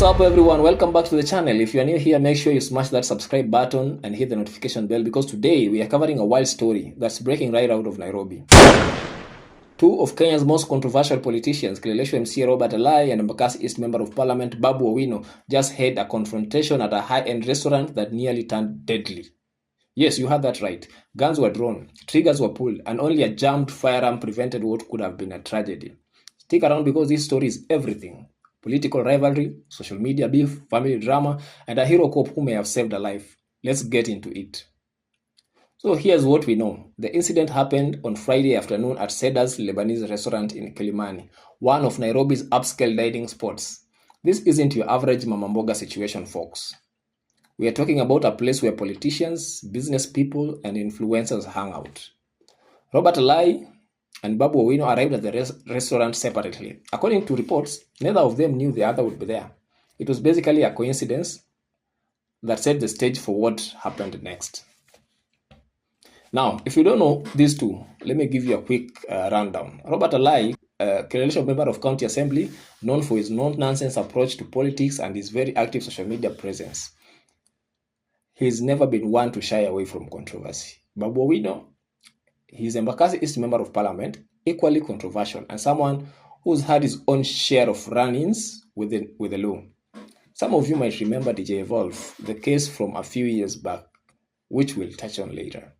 What's up everyone, welcome back to the channel. If you are new here, make sure you smash that subscribe button and hit the notification bell because today we are covering a wild story that's breaking right out of Nairobi. Two of Kenya's most controversial politicians, Kileleshwa MC Robert Alai and Embakasi East Member of Parliament Babu Owino, just had a confrontation at a high-end restaurant that nearly turned deadly. Yes, you heard that right. Guns were drawn, triggers were pulled, and only a jammed firearm prevented what could have been a tragedy. Stick around because this story is everything. Political rivalry, social media beef, family drama, and a hero cop who may have saved a life. Let's get into it. So here's what we know. The incident happened on Friday afternoon at Seda's Lebanese restaurant in Kilimani, one of Nairobi's upscale dining spots. This isn't your average Mama Mboga situation, folks. We are talking about a place where politicians, business people, and influencers hang out. Robert Alai and Babu Owino arrived at the restaurant separately. According to reports, neither of them knew the other would be there. It was basically a coincidence that set the stage for what happened next. Now, if you don't know these two, let me give you a quick rundown. Robert Alai, a Kileleshwa member of County Assembly, known for his no-nonsense approach to politics and his very active social media presence. He's never been one to shy away from controversy. Babu Owino, he's Embakasi East Member of Parliament, equally controversial, and someone who's had his own share of run-ins with the law. Some of you might remember DJ Evolve, the case from a few years back, which we'll touch on later.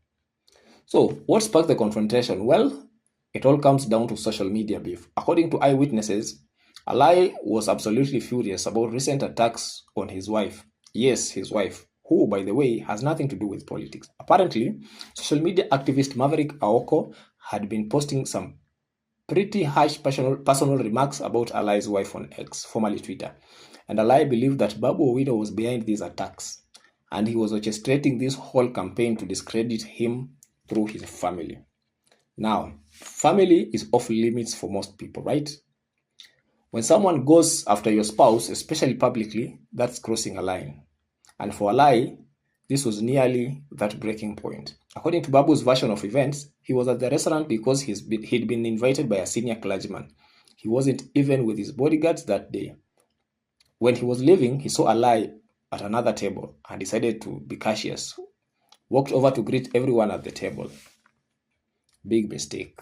So, what sparked the confrontation? Well, it all comes down to social media beef. According to eyewitnesses, Alai was absolutely furious about recent attacks on his wife. Yes, his wife, who, by the way, has nothing to do with politics. Apparently, social media activist Maverick Aoko had been posting some pretty harsh personal remarks about Alai's wife on X, formerly Twitter. And Alai believed that Babu Owino was behind these attacks, and he was orchestrating this whole campaign to discredit him through his family. Now, family is off limits for most people, right? When someone goes after your spouse, especially publicly, that's crossing a line. And for Alai, this was nearly that breaking point. According to Babu's version of events, he was at the restaurant because he'd been invited by a senior clergyman. He wasn't even with his bodyguards that day. When he was leaving, he saw Alai at another table and decided to be cautious. Walked over to greet everyone at the table. Big mistake.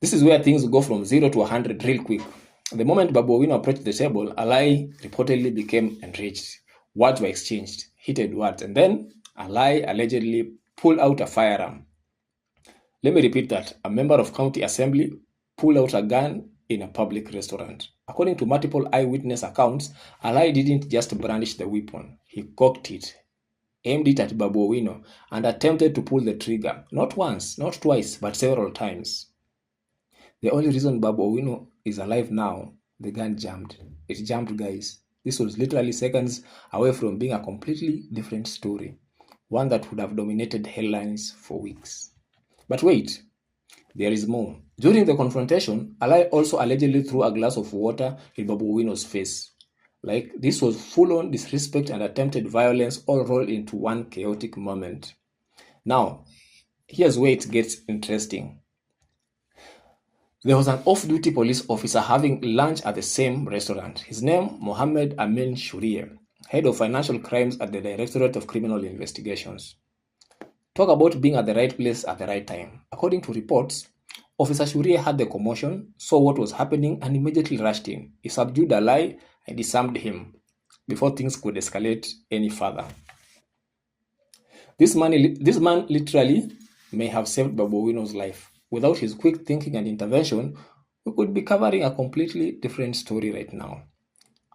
This is where things go from 0 to 100 real quick. The moment Babu Owino approached the table, Alai reportedly became enraged. Words were exchanged, heated words, and then Alai allegedly pulled out a firearm. Let me repeat that. A member of County Assembly pulled out a gun in a public restaurant. According to multiple eyewitness accounts, Alai didn't just brandish the weapon. He cocked it, aimed it at Babu Owino, and attempted to pull the trigger. Not once, not twice, but several times. The only reason Babu Owino is alive now, the gun jammed. It jammed, guys. This was literally seconds away from being a completely different story, one that would have dominated headlines for weeks. But wait, there is more. During the confrontation, Alai also allegedly threw a glass of water in Babu Owino's face. Like, this was full-on disrespect and attempted violence all rolled into one chaotic moment. Now, here's where it gets interesting. There was an off-duty police officer having lunch at the same restaurant. His name, Mohammed Amin Shuriye, head of financial crimes at the Directorate of Criminal Investigations. Talk about being at the right place at the right time. According to reports, Officer Shuriye heard the commotion, saw what was happening, and immediately rushed in. He subdued Alai and disarmed him before things could escalate any further. This man literally may have saved Babu Owino's life. Without his quick thinking and intervention, we could be covering a completely different story right now.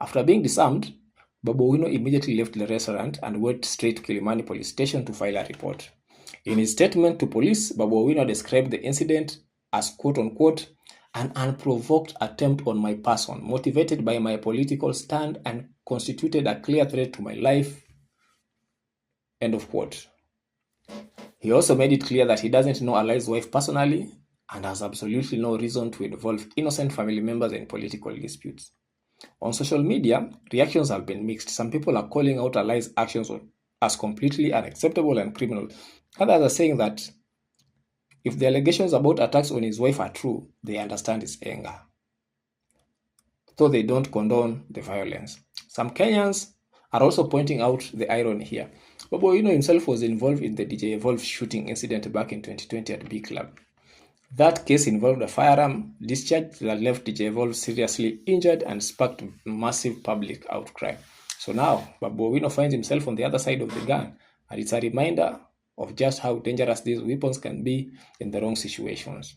After being disarmed, Babu Owino immediately left the restaurant and went straight to Kilimani police station to file a report. In his statement to police, Babu Owino described the incident as quote-unquote an unprovoked attempt on my person, motivated by my political stand and constituted a clear threat to my life, end of quote. He also made it clear that he doesn't know Alai's wife personally and has absolutely no reason to involve innocent family members in political disputes. On social media, reactions have been mixed. Some people are calling out Alai's actions as completely unacceptable and criminal. Others are saying that if the allegations about attacks on his wife are true, they understand his anger. though they don't condone the violence. Some Kenyans are also pointing out the irony here. Babu Owino himself was involved in the DJ Evolve shooting incident back in 2020 at B Club. That case involved a firearm discharge that left DJ Evolve seriously injured and sparked massive public outcry. So now, Babu Owino finds himself on the other side of the gun, and it's a reminder of just how dangerous these weapons can be in the wrong situations.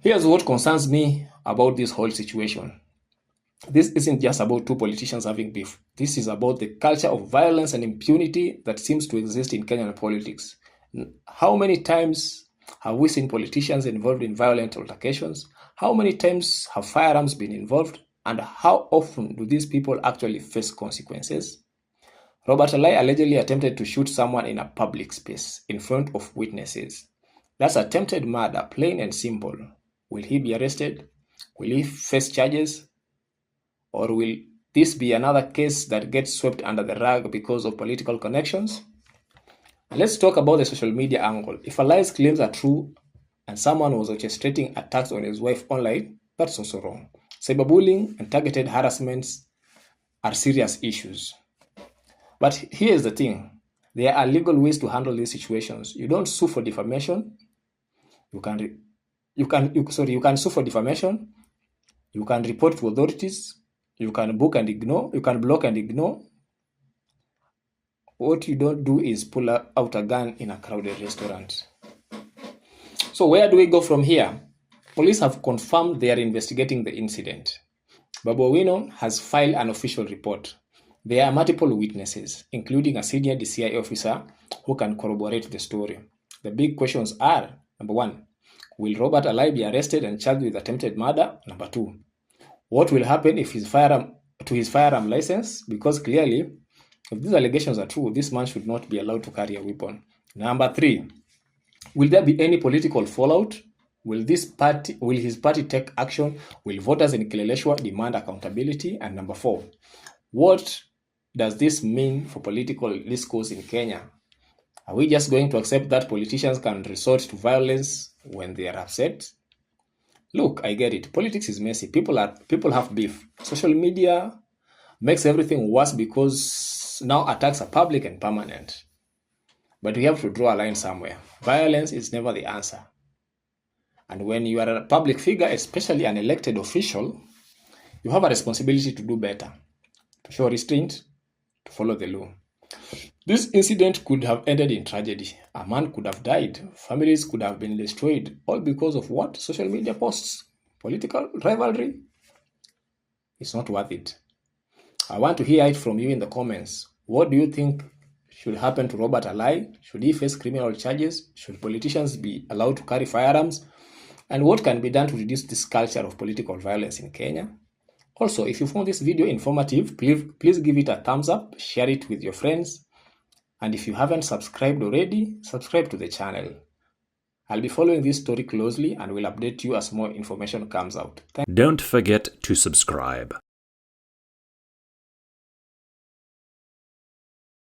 Here's what concerns me about this whole situation. This isn't just about two politicians having beef. This is about the culture of violence and impunity that seems to exist in Kenyan politics. How many times have we seen politicians involved in violent altercations? How many times have firearms been involved? And how often do these people actually face consequences? Robert Alai allegedly attempted to shoot someone in a public space in front of witnesses. That's attempted murder, plain and simple. Will he be arrested? Will he face charges? Or will this be another case that gets swept under the rug because of political connections? And let's talk about the social media angle. If Alai's claims are true and someone was orchestrating attacks on his wife online, that's also wrong. Cyberbullying and targeted harassments are serious issues. But here's the thing. There are legal ways to handle these situations. You don't sue for defamation. You can sue for defamation. You can report to authorities. You can book and ignore. You can block and ignore. What you don't do is pull out a gun in a crowded restaurant. So where do we go from here? Police have confirmed they are investigating the incident. Babu Owino has filed an official report. There are multiple witnesses, including a senior DCI officer who can corroborate the story. The big questions are, number one, will Robert Alai be arrested and charged with attempted murder? Number two, what will happen if his firearm license? Because clearly, if these allegations are true, this man should not be allowed to carry a weapon. Number three, will there be any political fallout? Will his party take action? Will voters in Kileleshwa demand accountability? And number four, what does this mean for political discourse in Kenya? Are we just going to accept that politicians can resort to violence when they are upset? Look, I get it. Politics is messy. People have beef. Social media makes everything worse because now attacks are public and permanent. But we have to draw a line somewhere. Violence is never the answer. And when you are a public figure, especially an elected official, you have a responsibility to do better, to show restraint, to follow the law. This incident could have ended in tragedy. A man could have died. Families could have been destroyed, all because of what? Social media posts. Political rivalry. It's not worth it. I want to hear it from you in the comments. What do you think should happen to Robert Alai? Should he face criminal charges? Should politicians be allowed to carry firearms? And what can be done to reduce this culture of political violence in Kenya? Also, if you found this video informative, please give it a thumbs up, share it with your friends. And if you haven't subscribed already, subscribe to the channel. I'll be following this story closely and will update you as more information comes out. Don't forget to subscribe.